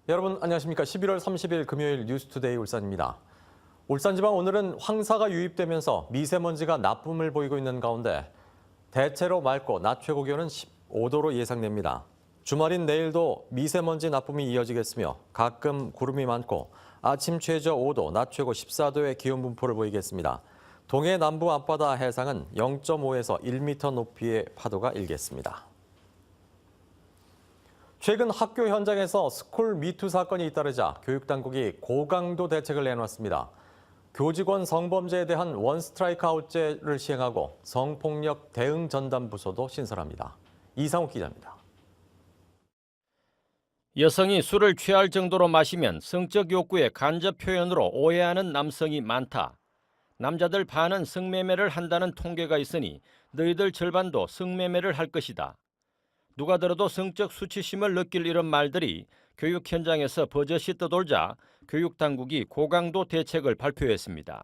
여러분 안녕하십니까. 11월 30일 금요일 뉴스투데이 울산입니다. 울산지방 오늘은 황사가 유입되면서 미세먼지가 나쁨을 보이고 있는 가운데 대체로 맑고 낮 최고 기온은 15도로 예상됩니다. 주말인 내일도 미세먼지 나쁨이 이어지겠으며 가끔 구름이 많고 아침 최저 5도, 낮 최고 14도의 기온 분포를 보이겠습니다. 동해 남부 앞바다 해상은 0.5에서 1m 높이의 파도가 일겠습니다. 최근 학교 현장에서 스쿨 미투 사건이 잇따르자 교육당국이 고강도 대책을 내놨습니다. 교직원 성범죄에 대한 원스트라이크 아웃제를 시행하고 성폭력 대응 전담 부서도 신설합니다. 이상욱 기자입니다. 여성이 술을 취할 정도로 마시면 성적 욕구의 간접 표현으로 오해하는 남성이 많다. 남자들 반은 성매매를 한다는 통계가 있으니 너희들 절반도 성매매를 할 것이다. 누가 들어도 성적 수치심을 느낄 이런 말들이 교육 현장에서 버젓이 떠돌자 교육당국이 고강도 대책을 발표했습니다.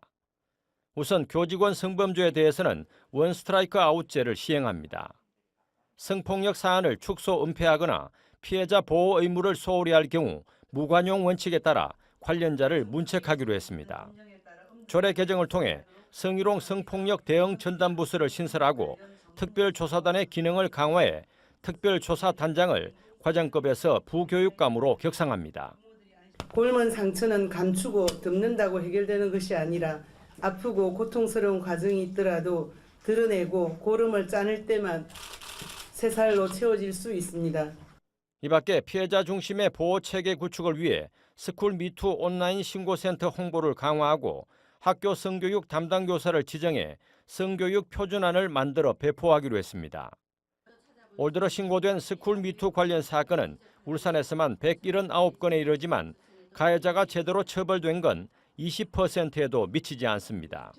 우선 교직원 성범죄에 대해서는 원스트라이크 아웃제를 시행합니다. 성폭력 사안을 축소 은폐하거나 피해자 보호 의무를 소홀히 할 경우 무관용 원칙에 따라 관련자를 문책하기로 했습니다. 조례 개정을 통해 성희롱 성폭력 대응 전담부서를 신설하고 특별조사단의 기능을 강화해 특별조사단장을 과장급에서 부교육감으로 격상합니다. 곪은 상처는 감추고 덮는다고 해결되는 것이 아니라 아프고 고통스러운 과정이 있더라도 드러내고 고름을 짜낼 때만 새살로 채워질 수 있습니다. 이 밖에 피해자 중심의 보호체계 구축을 위해 스쿨 미투 온라인 신고센터 홍보를 강화하고 학교 성교육 담당 교사를 지정해 성교육 표준안을 만들어 배포하기로 했습니다. 올 들어 신고된 스쿨 미투 관련 사건은 울산에서만 179건에 이르지만 가해자가 제대로 처벌된 건 20%에도 미치지 않습니다.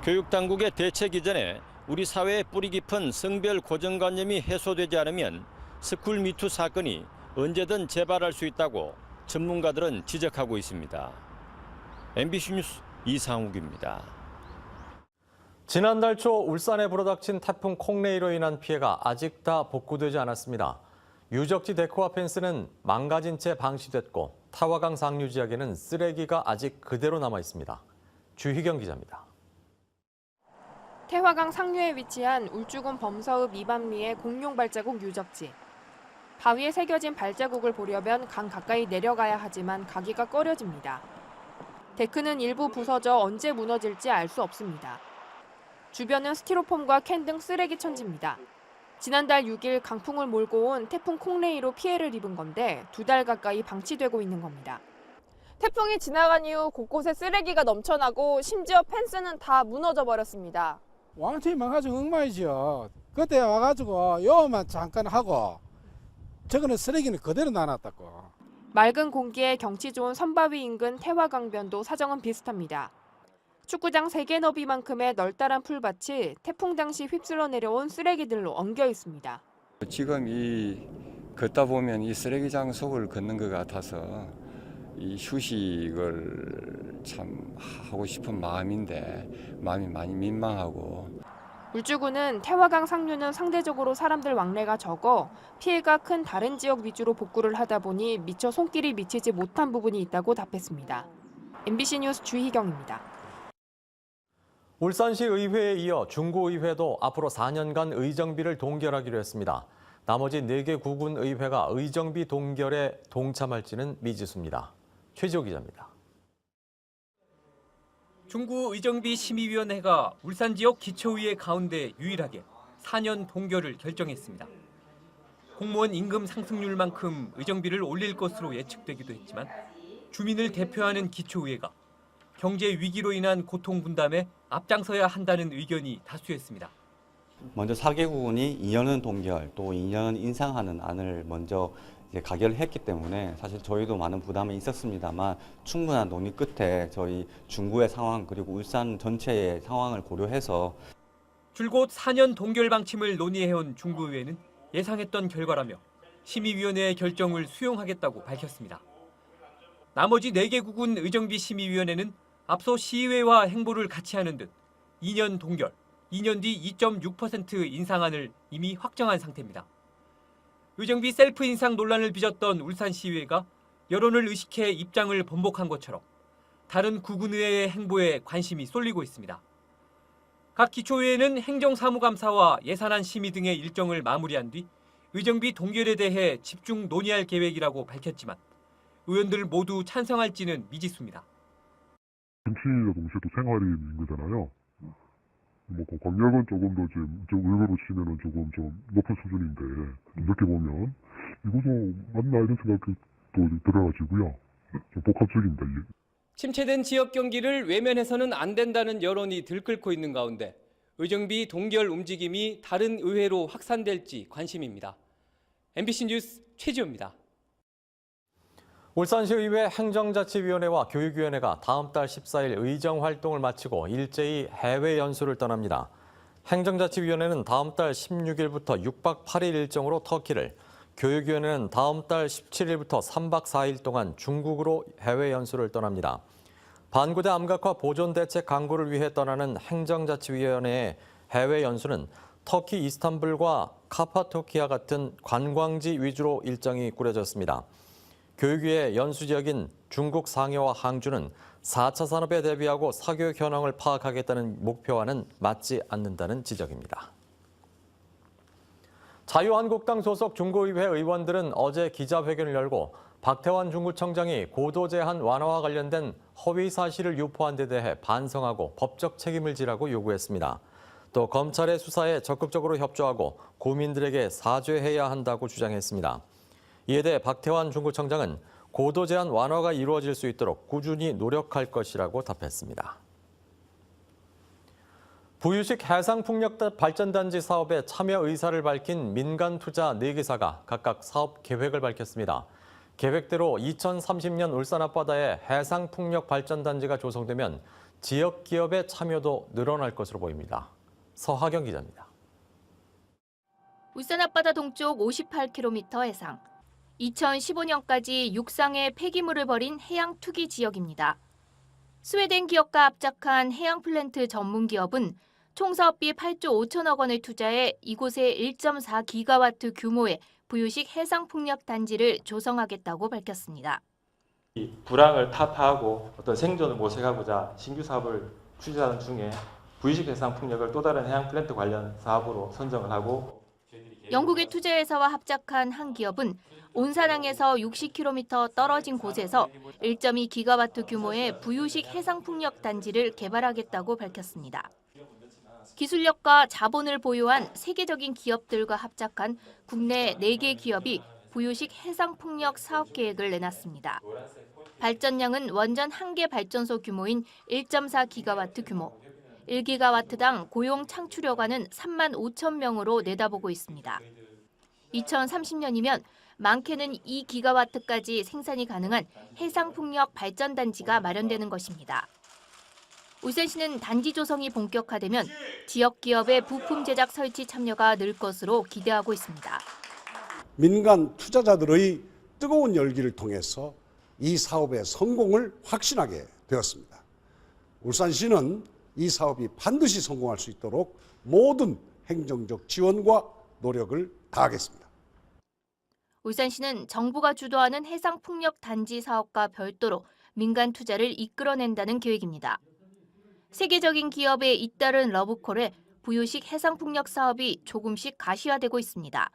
교육당국의 대책 이전에 우리 사회의 뿌리 깊은 성별 고정관념이 해소되지 않으면 스쿨 미투 사건이 언제든 재발할 수 있다고 전문가들은 지적하고 있습니다. MBC 뉴스 이상욱입니다. 지난달 초 울산에 불어닥친 태풍 콩레이로 인한 피해가 아직 다 복구되지 않았습니다. 유적지 데코와 펜스는 망가진 채 방치됐고 타화강 상류 지역에는 쓰레기가 아직 그대로 남아 있습니다. 주희경 기자입니다. 태화강 상류에 위치한 울주군 범서읍 이반리의 공룡 발자국 유적지. 바위에 새겨진 발자국을 보려면 강 가까이 내려가야 하지만 가기가 꺼려집니다. 데크는 일부 부서져 언제 무너질지 알 수 없습니다. 주변은 스티로폼과 캔 등 쓰레기 천지입니다. 지난달 6일 강풍을 몰고 온 태풍 콩레이로 피해를 입은 건데 2달 가까이 방치되고 있는 겁니다. 태풍이 지나간 이후 곳곳에 쓰레기가 넘쳐나고 심지어 펜스는 다 무너져 버렸습니다. 완전히 망가지고 엉망이죠. 그때 와가지고 요만 잠깐 하고 저거는 쓰레기는 그대로 놔놨다고. 맑은 공기에 경치 좋은 선바위 인근 태화강변도 사정은 비슷합니다. 축구장 3개 너비만큼의 널따란 풀밭이 태풍 당시 휩쓸러 내려온 쓰레기들로 엉겨 있습니다. 지금 걷다 보면 이 쓰레기장 속을 걷는 것 같아서 이 휴식을 참 하고 싶은 마음인데 마음이 많이 민망하고. 울주군은 태화강 상류는 상대적으로 사람들 왕래가 적어 피해가 큰 다른 지역 위주로 복구를 하다 보니 미처 손길이 미치지 못한 부분이 있다고 답했습니다. MBC 뉴스 주희경입니다. 울산시 의회에 이어 중구의회도 앞으로 4년간 의정비를 동결하기로 했습니다. 나머지 4개 구군 의회가 의정비 동결에 동참할지는 미지수입니다. 최지호 기자입니다. 중구 의정비 심의위원회가 울산 지역 기초의회 가운데 유일하게 4년 동결을 결정했습니다. 공무원 임금 상승률만큼 의정비를 올릴 것으로 예측되기도 했지만 주민을 대표하는 기초의회가 경제 위기로 인한 고통 분담에 앞장서야 한다는 의견이 다수였습니다. 먼저 4개국이 2년은 동결, 또 2년은 인상하는 안을 먼저 가결했기 때문에 사실 저희도 많은 부담이 있었습니다만 충분한 논의 끝에 저희 중구의 상황 그리고 울산 전체의 상황을 고려해서 줄곧 4년 동결 방침을 논의해온 중구의회는 예상했던 결과라며 심의위원회의 결정을 수용하겠다고 밝혔습니다. 나머지 4개 구군 의정비 심의위원회는 앞서 시의회와 행보를 같이 하는 듯 2년 동결, 2년 뒤 2.6% 인상안을 이미 확정한 상태입니다. 의정비 셀프 인상 논란을 빚었던 울산시의회가 여론을 의식해 입장을 번복한 것처럼 다른 구군의회의 행보에 관심이 쏠리고 있습니다. 각 기초의회는 행정사무감사와 예산안 심의 등의 일정을 마무리한 뒤 의정비 동결에 대해 집중 논의할 계획이라고 밝혔지만 의원들 모두 찬성할지는 미지수입니다. 정치인이자 동시에 또 생활인인 거잖아요. 뭐 광역은 조금 더 이제 의회로 치면은 조금 좀 높은 수준인데 이렇게 보면 이것도 맞나 이런 생각도 들어가지고요. 좀 복합적입니다. 이게. 침체된 지역 경기를 외면해서는 안 된다는 여론이 들끓고 있는 가운데 의정비 동결 움직임이 다른 의회로 확산될지 관심입니다. MBC 뉴스 최지호입니다. 울산시의회 행정자치위원회와 교육위원회가 다음 달 14일 의정활동을 마치고 일제히 해외 연수를 떠납니다. 행정자치위원회는 다음 달 16일부터 6박 8일 일정으로 터키를, 교육위원회는 다음 달 17일부터 3박 4일 동안 중국으로 해외 연수를 떠납니다. 반구대 암각화 보존 대책 강구를 위해 떠나는 행정자치위원회의 해외 연수는 터키 이스탄불과 카파도키아 같은 관광지 위주로 일정이 꾸려졌습니다. 교육위의 연수 지역인 중국 상해와 항주는 4차 산업에 대비하고 사교육 현황을 파악하겠다는 목표와는 맞지 않는다는 지적입니다. 자유한국당 소속 중구의회 의원들은 어제 기자회견을 열고 박태환 중구청장이 고도 제한 완화와 관련된 허위 사실을 유포한 데 대해 반성하고 법적 책임을 지라고 요구했습니다. 또 검찰의 수사에 적극적으로 협조하고 국민들에게 사죄해야 한다고 주장했습니다. 이에 대해 박태환 중구청장은 고도 제한 완화가 이루어질 수 있도록 꾸준히 노력할 것이라고 답했습니다. 부유식 해상풍력 발전단지 사업에 참여 의사를 밝힌 민간 투자 4개사가 각각 사업 계획을 밝혔습니다. 계획대로 2030년 울산 앞바다에 해상풍력 발전단지가 조성되면 지역 기업의 참여도 늘어날 것으로 보입니다. 서하경 기자입니다. 울산 앞바다 동쪽 58km 해상. 2015년까지 육상에 폐기물을 버린 해양 투기 지역입니다. 스웨덴 기업과 합작한 해양 플랜트 전문 기업은 총 사업비 8조 5천억 원을 투자해 이곳에 1.4기가와트 규모의 부유식 해상풍력 단지를 조성하겠다고 밝혔습니다. 이 불황을 타파하고 어떤 생존을 모색하고자 신규 사업을 추진하는 중에 부유식 해상풍력을 또 다른 해양 플랜트 관련 사업으로 선정을 하고 영국의 투자회사와 합작한 한 기업은 온산항에서 60km 떨어진 곳에서 1.2기가와트 규모의 부유식 해상풍력 단지를 개발하겠다고 밝혔습니다. 기술력과 자본을 보유한 세계적인 기업들과 합작한 국내 4개 기업이 부유식 해상풍력 사업 계획을 내놨습니다. 발전량은 원전 1개 발전소 규모인 1.4기가와트 규모, 1기가와트당 고용 창출여가는 3만 5천 명으로 내다보고 있습니다. 2030년이면 많게는 2기가와트까지 생산이 가능한 해상풍력 발전단지가 마련되는 것입니다. 울산시는 단지 조성이 본격화되면 지역 기업의 부품 제작 설치 참여가 늘 것으로 기대하고 있습니다. 민간 투자자들의 뜨거운 열기를 통해서 이 사업의 성공을 확신하게 되었습니다. 울산시는 이 사업이 반드시 성공할 수 있도록 모든 행정적 지원과 노력을 다하겠습니다. 울산시는 정부가 주도하는 해상풍력 단지 사업과 별도로 민간 투자를 이끌어낸다는 계획입니다. 세계적인 기업에 잇따른 러브콜에 부유식 해상풍력 사업이 조금씩 가시화되고 있습니다.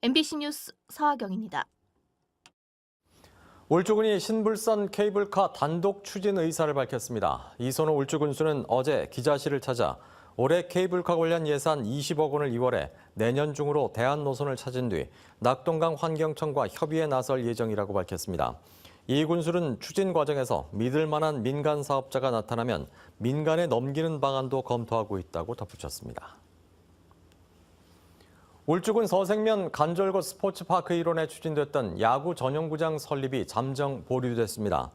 MBC 뉴스 서하경입니다. 울주군이 신불선 케이블카 단독 추진 의사를 밝혔습니다. 이선호 울주군수는 어제 기자실을 찾아 올해 케이블카 관련 예산 20억 원을 2월에 내년 중으로 대안 노선을 찾은 뒤 낙동강 환경청과 협의에 나설 예정이라고 밝혔습니다. 이 군수는 추진 과정에서 믿을 만한 민간 사업자가 나타나면 민간에 넘기는 방안도 검토하고 있다고 덧붙였습니다. 울주군 서생면 간절곶 스포츠파크 일원에 추진됐던 야구 전용구장 설립이 잠정 보류됐습니다.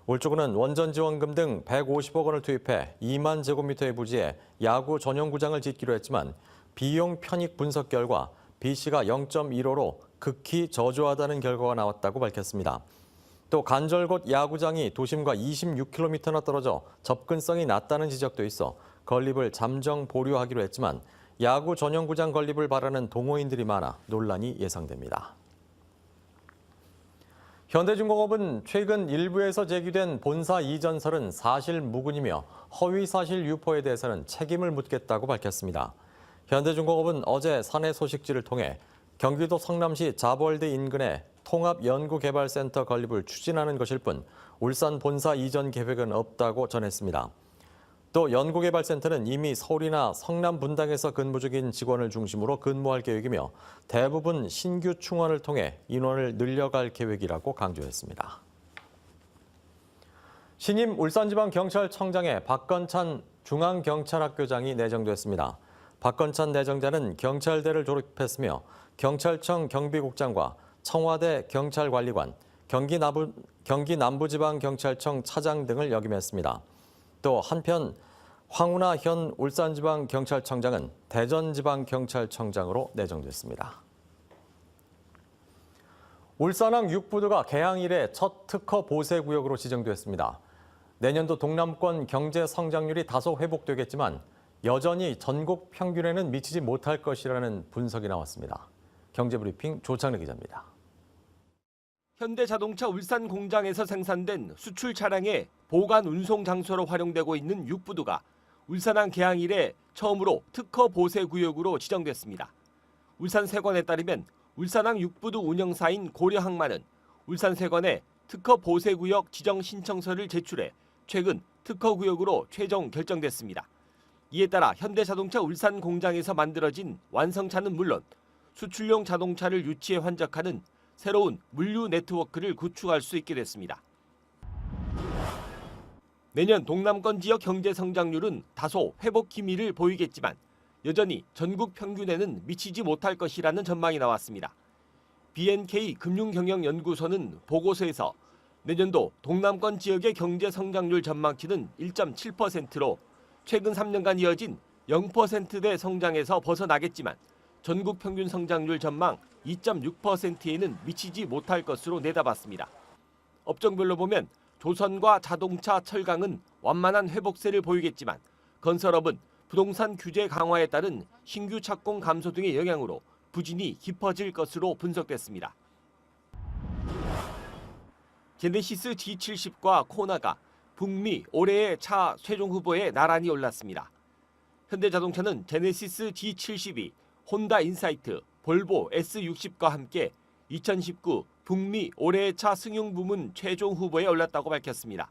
울주군은 원전 지원금 등 150억 원을 투입해 2만 제곱미터의 부지에 야구 전용구장을 짓기로 했지만 비용 편익 분석 결과 B씨가 0.15로 극히 저조하다는 결과가 나왔다고 밝혔습니다. 또 간절곶 야구장이 도심과 26km나 떨어져 접근성이 낮다는 지적도 있어 건립을 잠정 보류하기로 했지만 야구 전용구장 건립을 바라는 동호인들이 많아 논란이 예상됩니다. 현대중공업은 최근 일부에서 제기된 본사 이전설은 사실 무근이며 허위 사실 유포에 대해서는 책임을 묻겠다고 밝혔습니다. 현대중공업은 어제 사내 소식지를 통해 경기도 성남시 자버월드 인근에 통합연구개발센터 건립을 추진하는 것일 뿐 울산 본사 이전 계획은 없다고 전했습니다. 또 연구개발센터는 이미 서울이나 성남 분당에서 근무 중인 직원을 중심으로 근무할 계획이며 대부분 신규 충원을 통해 인원을 늘려갈 계획이라고 강조했습니다. 신임 울산지방경찰청장에 박건찬 중앙경찰학교장이 내정됐습니다. 박건찬 내정자는 경찰대를 졸업했으며 경찰청 경비국장과 청와대 경찰관리관, 경기 남부지방경찰청 차장 등을 역임했습니다. 또 한편 황운하 현 울산지방경찰청장은 대전지방경찰청장으로 내정됐습니다. 울산항 6부두가 개항 이래 첫 특허 보세구역으로 지정됐습니다. 내년도 동남권 경제 성장률이 다소 회복되겠지만 여전히 전국 평균에는 미치지 못할 것이라는 분석이 나왔습니다. 경제브리핑 조창래 기자입니다. 현대자동차 울산 공장에서 생산된 수출 차량의 보관 운송 장소로 활용되고 있는 6부두가 울산항 개항 이래 처음으로 특허 보세 구역으로 지정됐습니다. 울산세관에 따르면 울산항 6부두 운영사인 고려항만은 울산세관에 특허 보세 구역 지정 신청서를 제출해 최근 특허 구역으로 최종 결정됐습니다. 이에 따라 현대자동차 울산 공장에서 만들어진 완성차는 물론 수출용 자동차를 유치해 환적하는 새로운 물류 네트워크를 구축할 수 있게 됐습니다. 내년 동남권 지역 경제 성장률은 다소 회복 기미를 보이겠지만 여전히 전국 평균에는 미치지 못할 것이라는 전망이 나왔습니다. BNK 금융경영연구소는 보고서에서 내년도 동남권 지역의 경제 성장률 전망치는 1.7%로 최근 3년간 이어진 0%대 성장에서 벗어나겠지만 전국 평균 성장률 전망 2.6%에는 미치지 못할 것으로 내다봤습니다. 업종별로 보면 조선과 자동차, 철강은 완만한 회복세를 보이겠지만 건설업은 부동산 규제 강화에 따른 신규 착공 감소 등의 영향으로 부진이 깊어질 것으로 분석됐습니다. 제네시스 G70과 코나가 북미 올해의 차 최종 후보에 나란히 올랐습니다. 현대자동차는 제네시스 G70이 혼다 인사이트, 볼보 S60과 함께 2019 북미 올해의 차 승용 부문 최종 후보에 올랐다고 밝혔습니다.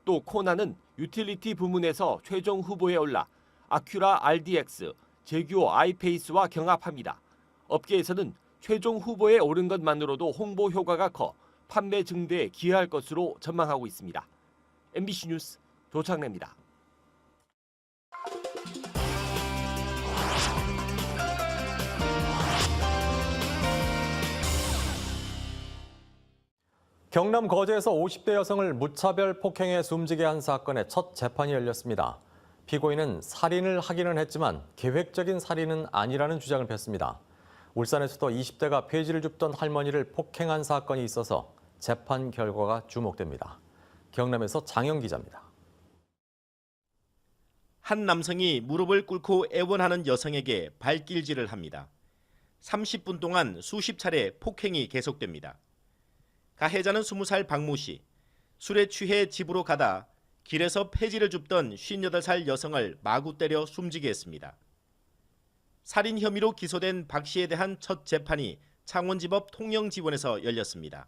또 코나는 유틸리티 부문에서 최종 후보에 올라 아큐라 RDX, 제규어 아이페이스와 경합합니다. 업계에서는 최종 후보에 오른 것만으로도 홍보 효과가 커 판매 증대에 기여할 것으로 전망하고 있습니다. MBC 뉴스 조창래입니다. 경남 거제에서 50대 여성을 무차별 폭행해 숨지게 한 사건의 첫 재판이 열렸습니다. 피고인은 살인을 하기는 했지만 계획적인 살인은 아니라는 주장을 폈습니다. 울산에서도 20대가 폐지를 줍던 할머니를 폭행한 사건이 있어서 재판 결과가 주목됩니다. 경남에서 장영 기자입니다. 한 남성이 무릎을 꿇고 애원하는 여성에게 발길질을 합니다. 30분 동안 수십 차례 폭행이 계속됩니다. 가해자는 20살 박모 씨. 술에 취해 집으로 가다 길에서 폐지를 줍던 58살 여성을 마구 때려 숨지게 했습니다. 살인 혐의로 기소된 박 씨에 대한 첫 재판이 창원지법 통영지원에서 열렸습니다.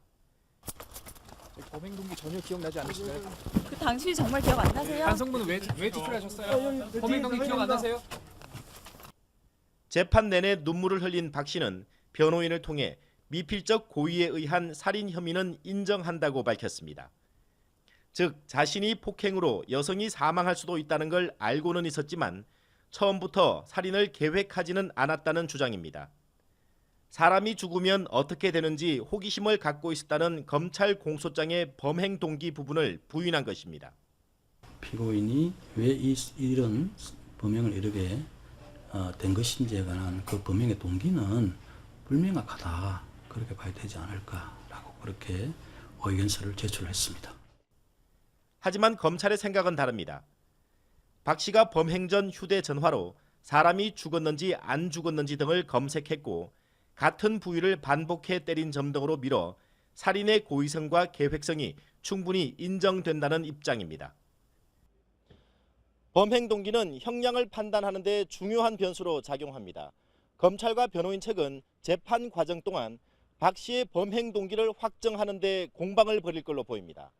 범행 동기 전혀 기억나지 않으시나요? 그 당시 정말 기억 안 나세요? 반성문은 왜 제출하셨어요? 범행 동기 기억 안 나세요? 재판 내내 눈물을 흘린 박 씨는 변호인을 통해 미필적 고의에 의한 살인 혐의는 인정한다고 밝혔습니다. 즉 자신이 폭행으로 여성이 사망할 수도 있다는 걸 알고는 있었지만 처음부터 살인을 계획하지는 않았다는 주장입니다. 사람이 죽으면 어떻게 되는지 호기심을 갖고 있었다는 검찰 공소장의 범행 동기 부분을 부인한 것입니다. 피고인이 왜 이런 범행을 이르게 된 것인지에 관한 그 범행의 동기는 불명확하다. 그렇게 봐야 되지 않을까라고 그렇게 의견서를 제출했습니다. 하지만 검찰의 생각은 다릅니다. 박 씨가 범행 전 휴대전화로 사람이 죽었는지 안 죽었는지 등을 검색했고 같은 부위를 반복해 때린 점 등으로 미뤄 살인의 고의성과 계획성이 충분히 인정된다는 입장입니다. 범행 동기는 형량을 판단하는 데 중요한 변수로 작용합니다. 검찰과 변호인 측은 재판 과정 동안 박 씨의 범행 동기를 확정하는 데 공방을 벌일 걸로 보입니다.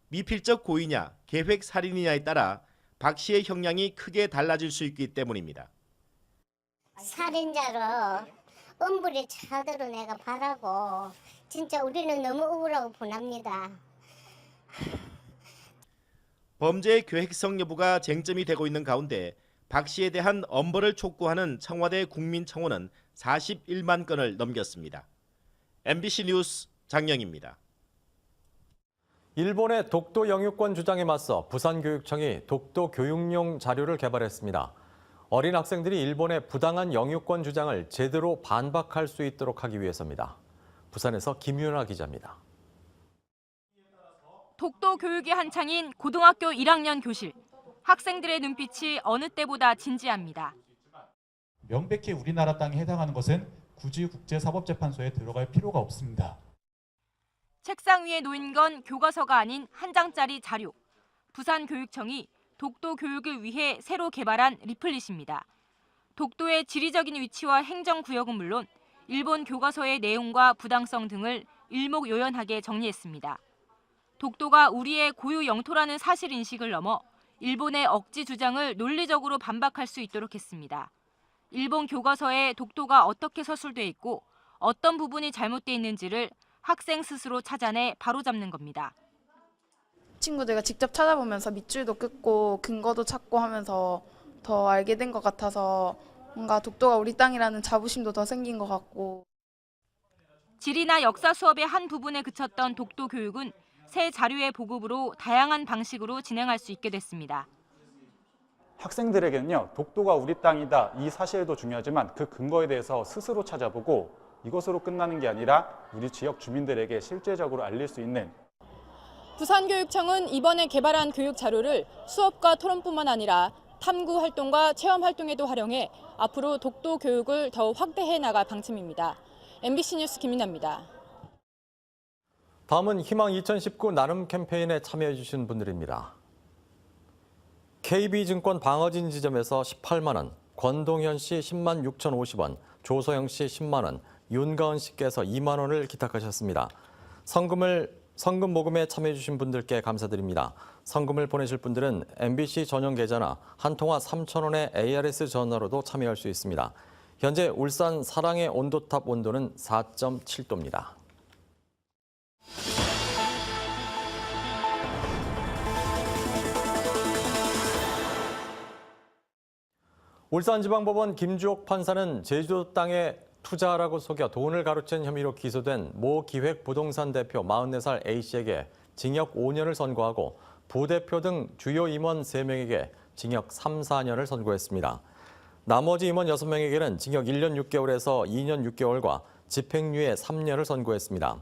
미필적 고의냐, 계획 살인이냐에 따라 박 씨의 형량이 크게 달라질 수 있기 때문입니다. 살인자로 엄불히 차도록 내가 바라고 진짜 우리는 너무 억울하고 분합니다. 범죄의 계획성 여부가 쟁점이 되고 있는 가운데 박 씨에 대한 엄벌을 촉구하는 청와대 국민청원은 41만 건을 넘겼습니다. MBC 뉴스 장영입니다. 일본의 독도 영유권 주장에 맞서 부산교육청이 독도 교육용 자료를 개발했습니다. 어린 학생들이 일본의 부당한 영유권 주장을 제대로 반박할 수 있도록 하기 위해서입니다. 부산에서 김윤아 기자입니다. 독도 교육이 한창인 고등학교 1학년 교실. 학생들의 눈빛이 어느 때보다 진지합니다. 명백히 우리나라 땅에 해당하는 것은 굳이 국제사법재판소에 들어갈 필요가 없습니다. 책상 위에 놓인 건 교과서가 아닌 한 장짜리 자료. 부산교육청이 독도 교육을 위해 새로 개발한 리플릿입니다. 독도의 지리적인 위치와 행정구역은 물론 일본 교과서의 내용과 부당성 등을 일목요연하게 정리했습니다. 독도가 우리의 고유 영토라는 사실인식을 넘어 일본의 억지 주장을 논리적으로 반박할 수 있도록 했습니다. 일본 교과서에 독도가 어떻게 서술돼 있고 어떤 부분이 잘못돼 있는지를 학생 스스로 찾아내 바로잡는 겁니다. 친구들과 직접 찾아보면서 밑줄도 긋고 근거도 찾고 하면서 더 알게 된 것 같아서 뭔가 독도가 우리 땅이라는 자부심도 더 생긴 것 같고. 지리나 역사 수업의 한 부분에 그쳤던 독도 교육은 새 자료의 보급으로 다양한 방식으로 진행할 수 있게 됐습니다. 학생들에게는요, 독도가 우리 땅이다 이 사실도 중요하지만 그 근거에 대해서 스스로 찾아보고 이것으로 끝나는 게 아니라 우리 지역 주민들에게 실제적으로 알릴 수 있는. 부산교육청은 이번에 개발한 교육 자료를 수업과 토론뿐만 아니라 탐구 활동과 체험 활동에도 활용해 앞으로 독도 교육을 더 확대해 나갈 방침입니다. MBC 뉴스 김민아입니다. 다음은 희망 2019 나눔 캠페인에 참여해 주신 분들입니다. KB증권 방어진 지점에서 18만 원, 권동현 씨 10만 6,050원, 조소영 씨 10만 원, 윤가은 씨께서 2만 원을 기탁하셨습니다. 성금 모금에 참여해 주신 분들께 감사드립니다. 성금을 보내실 분들은 MBC 전용 계좌나 한 통화 3,000원의 ARS 전화로도 참여할 수 있습니다. 현재 울산 사랑의 온도탑 온도는 4.7도입니다. 울산지방법원 김주옥 판사는 제주도 땅에 투자하라고 속여 돈을 가로챈 혐의로 기소된 모 기획부동산 대표 44살 A씨에게 징역 5년을 선고하고 부대표 등 주요 임원 3명에게 징역 3, 4년을 선고했습니다. 나머지 임원 6명에게는 징역 1년 6개월에서 2년 6개월과 집행유예 3년을 선고했습니다.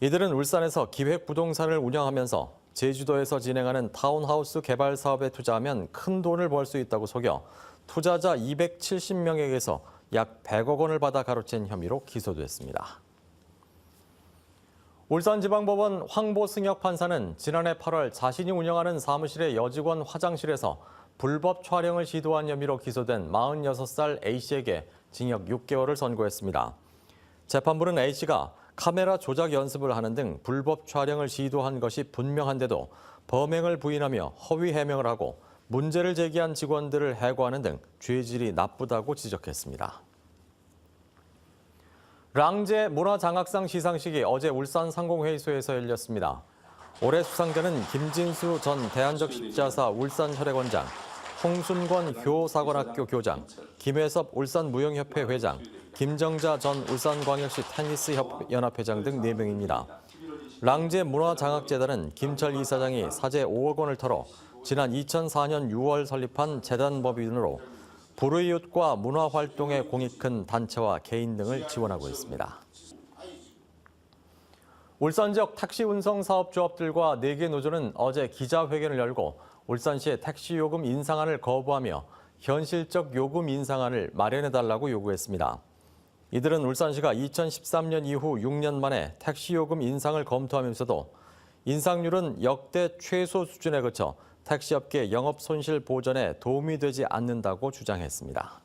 이들은 울산에서 기획부동산을 운영하면서 제주도에서 진행하는 타운하우스 개발 사업에 투자하면 큰 돈을 벌 수 있다고 속여 투자자 270명에게서 약 100억 원을 받아 가로챈 혐의로 기소됐습니다. 울산지방법원 황보승혁 판사는 지난해 8월 자신이 운영하는 사무실의 여직원 화장실에서 불법 촬영을 시도한 혐의로 기소된 46살 A씨에게 징역 6개월을 선고했습니다. 재판부는 A씨가 카메라 조작 연습을 하는 등 불법 촬영을 시도한 것이 분명한데도 범행을 부인하며 허위 해명을 하고 문제를 제기한 직원들을 해고하는 등 죄질이 나쁘다고 지적했습니다. 랑제 문화장학상 시상식이 어제 울산 상공회의소에서 열렸습니다. 올해 수상자는 김진수 전 대한적십자사 울산혈액원장, 홍순권 효사관학교 교장, 김혜섭 울산무용협회 회장, 김정자 전 울산광역시 테니스연합회장 등 4명입니다. 랑제 문화장학재단은 김철 이사장이 사재 5억 원을 털어 지난 2004년 6월 설립한 재단 법인으로 불우이웃과 문화활동에 공이 큰 단체와 개인 등을 지원하고 있습니다. 울산 지역 택시 운송 사업조합들과 4개 노조는 어제 기자회견을 열고 울산시의 택시 요금 인상안을 거부하며 현실적 요금 인상안을 마련해달라고 요구했습니다. 이들은 울산시가 2013년 이후 6년 만에 택시요금 인상을 검토하면서도 인상률은 역대 최소 수준에 그쳐 택시업계 영업 손실 보전에 도움이 되지 않는다고 주장했습니다.